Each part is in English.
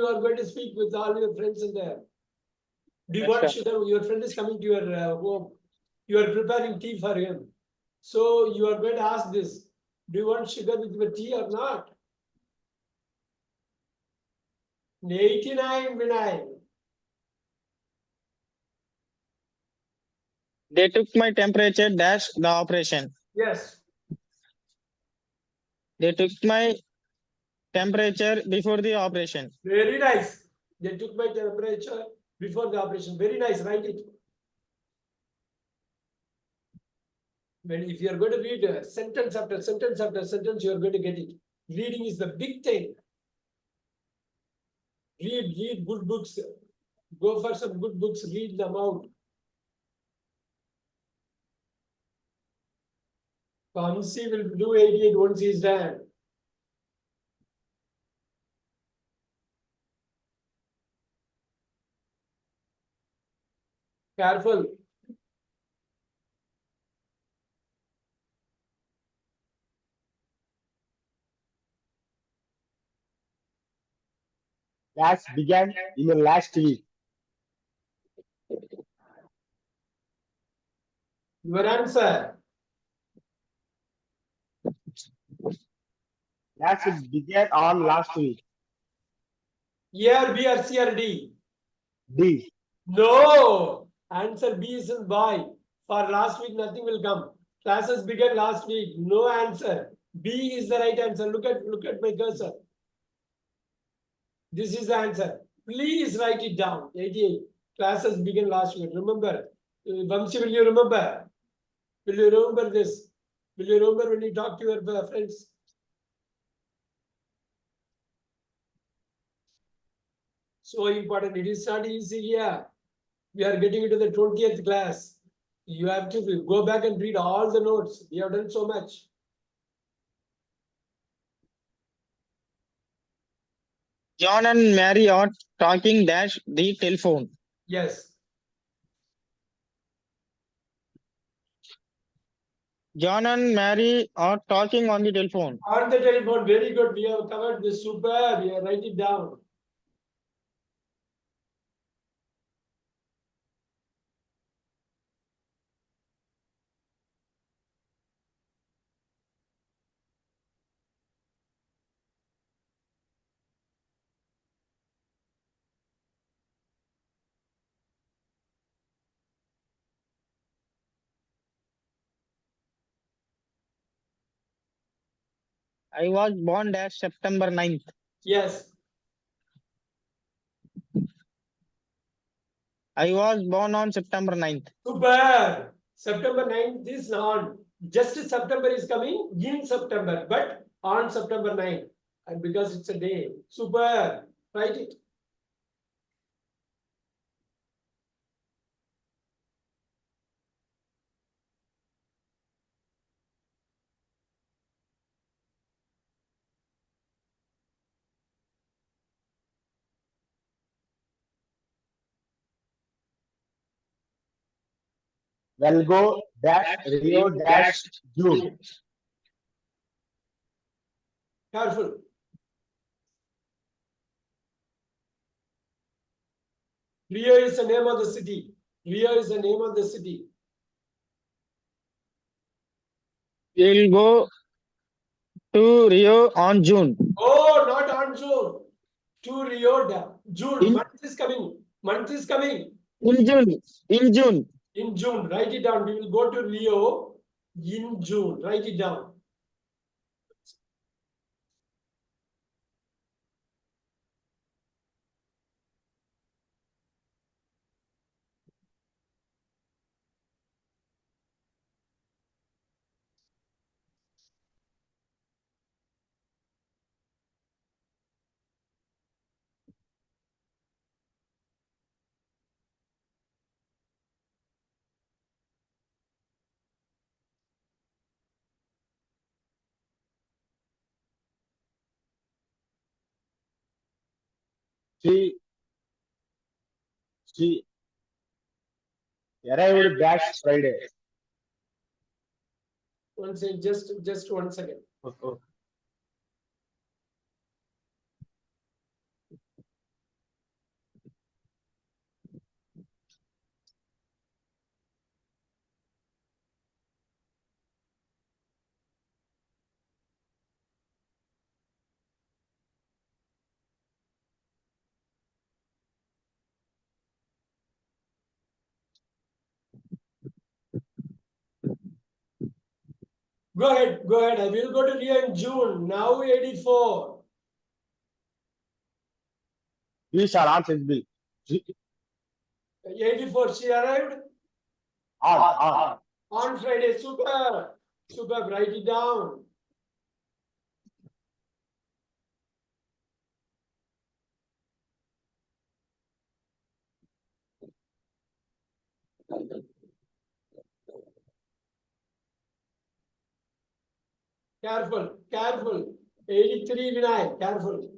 you are going to speak with all your friends in there. Do you Yes, want sir. sugar? Your friend is coming to your home. You are preparing tea for him. So you are going to ask this. Do you want sugar with your tea or not? 89 Vinay. They took my temperature dash the operation. Yes. They took my temperature before the operation. Very nice. They took my temperature before the operation. Very nice. Write it. When if you are going to read sentence after sentence after sentence, you are going to get it. Reading is the big thing. Read good books. Go for some good books. Read them out. Kamsi will do 88 once he is done. Careful. Class began in the last week. Your answer. Class began on last week. A or B or C or D? D. No. Answer B is in boy. For last week, nothing will come. Classes began last week. No answer. B is the right answer. Look at my cursor. This is the answer. Please write it down. 88. Classes began last week. Remember. Vamsi, will you remember? Will you remember this? Will you remember when you talk to your friends? So important. It is not easy here. We are getting into the 20th class. You have to go back and read all the notes. We have done so much. John and Mary are talking dash the telephone. Yes. John and Mary are talking on the telephone. On the telephone, very good. We have covered this. Super. We have write it down. I was born dash September 9th. Yes. I was born on September 9th. Super. September 9th is on. Just September is coming in September, but on September 9th. And because it's a day. Super. Write it. Valgo dash Rio dash June. Careful. Rio is the name of the city. Rio is the name of the city. We'll go to Rio on June. Oh, not on June. To Rio. June. In- Month is coming. Month is coming. In June. In June. In June. Write it down. We will go to Rio in June. Write it down. She arrived dash Friday. One second. Just 1 second. Okay. Go ahead, go ahead. I will go to Rio in June. Now 84. B sir, answer is B. 84. She arrived On. on Friday. Super. Super. Write it down. Careful. Careful. 83 Vinay. Careful.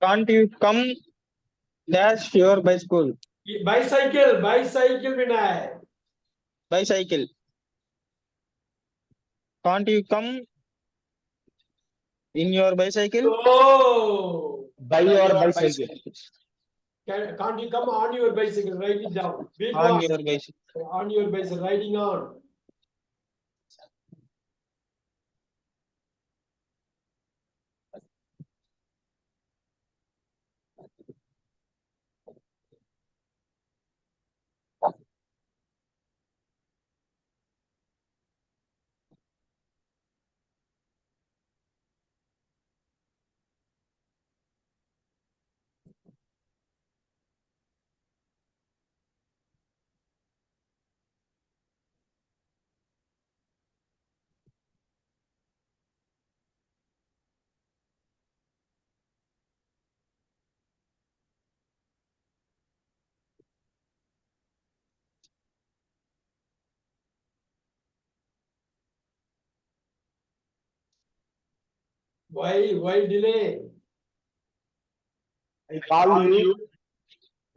Can't you come dash your bicycle? Bicycle. Bicycle Vinay. Bicycle. Can't you come in your bicycle? Oh. By your bicycle. Can't you come on your bicycle? Write it down. Big On one. your bicycle. On your bicycle. Riding on. Why delay? I called you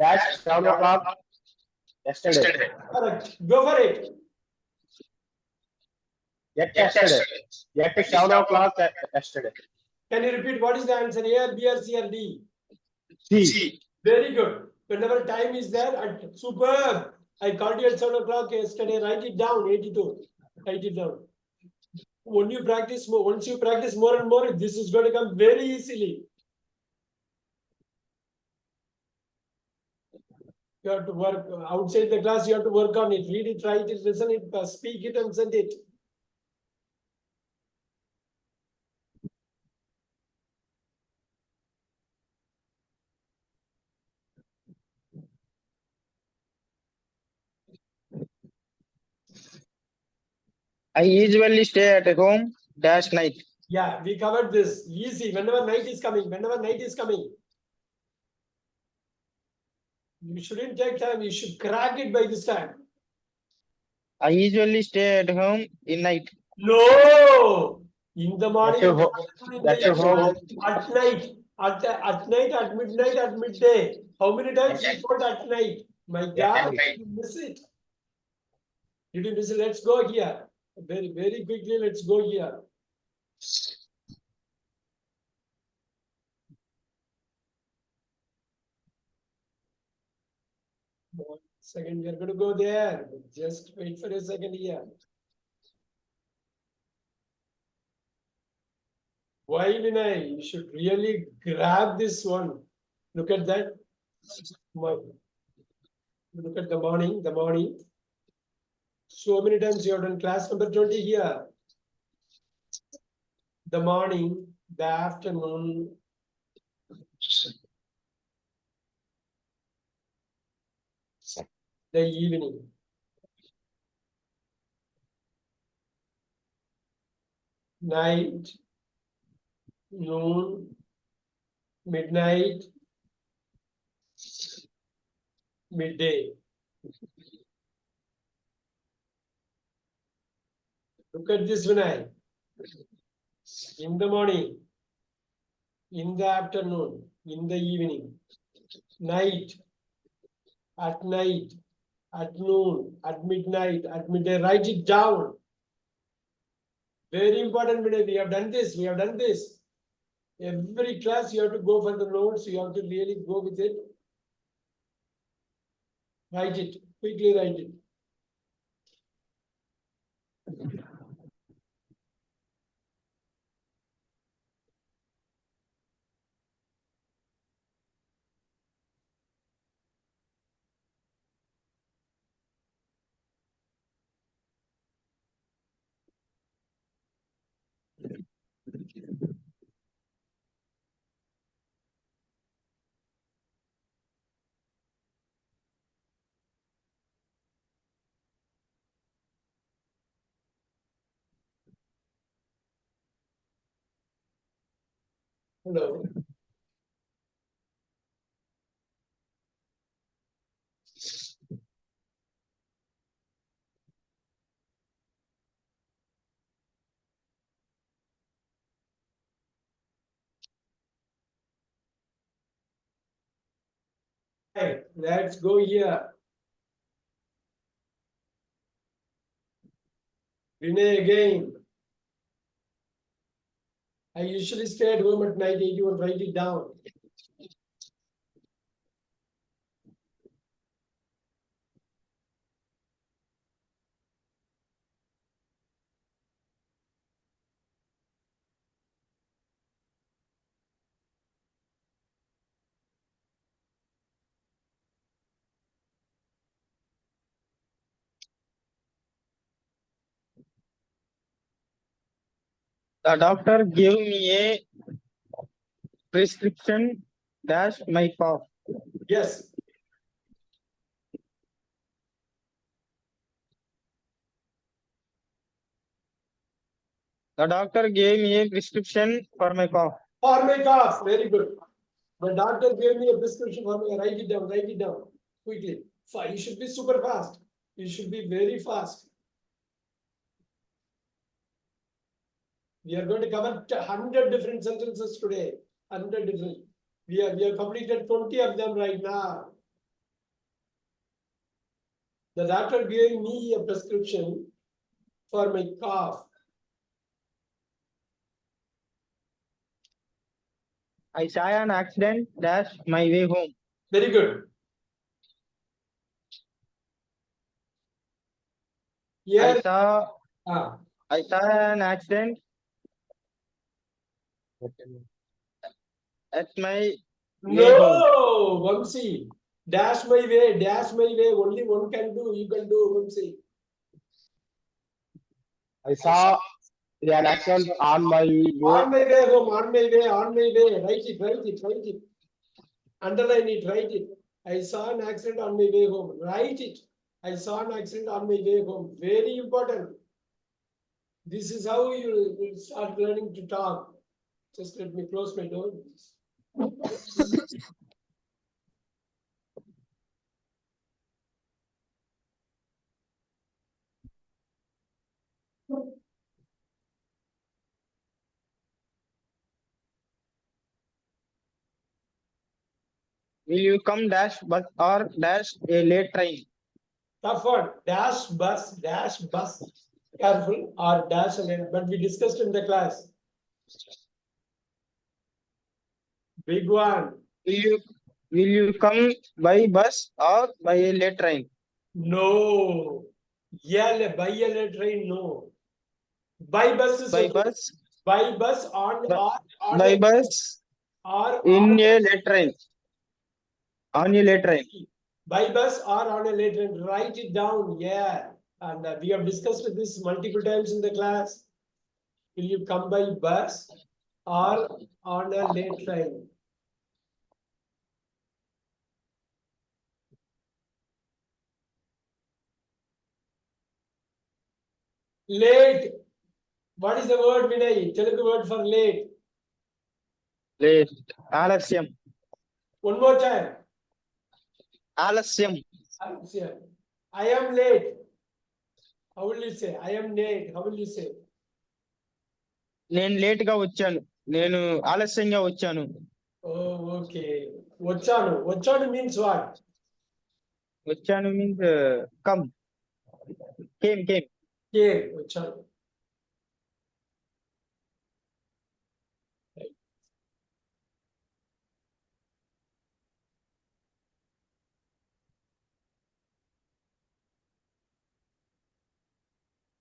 dash 7 o'clock yesterday. Correct. Go for it. Yet yesterday. Yet 7 o'clock yesterday. Can you repeat what is the answer? A, B, or C, or D? C. Very good. Whenever time is there, superb. I called you at 7 o'clock yesterday. Write it down. 82. Write it down. Once you practice more and more, this is going to come very easily. You have to work outside the class. You have to work on it. Read it, write it, listen it, speak it, and send it. I usually stay at home dash night. Yeah, we covered this. Easy. Whenever night is coming. You shouldn't take time. You should crack it by this time. I usually stay at home in night. No. In the morning. That's your home. At night. At night, at midnight, at midday. How many times you told at night? My God, you miss it. Did you miss it? Let's go here. Very, very quickly, let's go here. One second, we are going to go there. Just wait for a second here. Why, Vinay? You should really grab this one. Look at that. Look at the morning. So many times you have done class number 20 here. The morning, the afternoon. The evening. Night. Noon. Midnight. Midday. Look at this, Vinay. In the morning, in the afternoon, in the evening, night, at night, at noon, at midnight, at midday. Write it down. Very important, Vinay. We have done this. Every class you have to go for the notes. You have to really go with it. Write it, quickly write it. Hello. Right, let's go here. Vinay again. I usually stay at home at night, 81, write it down. The doctor gave me a prescription dash my cough. Yes, The doctor gave me a prescription for my cough. for my cough, very good. The doctor gave me a prescription for me, write it down quickly. You should be super fast. You should be very fast. We are going to cover 100 different sentences today. 100 different. We have completed 20 of them right now. The doctor gave me a prescription for my cough. I saw an accident dash my way home. Very good. I Here, saw ah, I saw an accident at my way home. no, Vamsi. Dash my way, dash my way. Only one can do. You can do, Vamsi. I saw an accident on my way. On my way home, on my way, on my way. Write it, write it, write it. Underline it, write it. I saw an accident on my way home. Write it. I saw an accident on my way home. Very important. This is how you will start learning to talk. Just let me close my door. Will you come dash bus or dash a late train? Tough one. Dash bus, dash bus. Careful or dash again. But we discussed in the class. Big one. Will you come by bus or by a late train? No. Yeah, by a train, no. By bus is By okay. bus, By bus on by, or on by a bus or in a late train. On a late train. by bus or on a late train. Write it down. Yeah. And we have discussed this multiple times in the class. Will you come by bus or on a late train? Late. What is the word, Vinay? Telugu word for late. Late. Alasyam. One more time. Alasyam. I am late. How will you say? I am late. How will you say? నేను late గా వచ్చాను. నేను ఆలస్యంగా వచ్చాను. Oh, okay. Vachanu. Vachanu means what? వచ్చాను means come. Came. Yeah, Vachanu.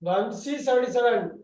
Vamsi 77.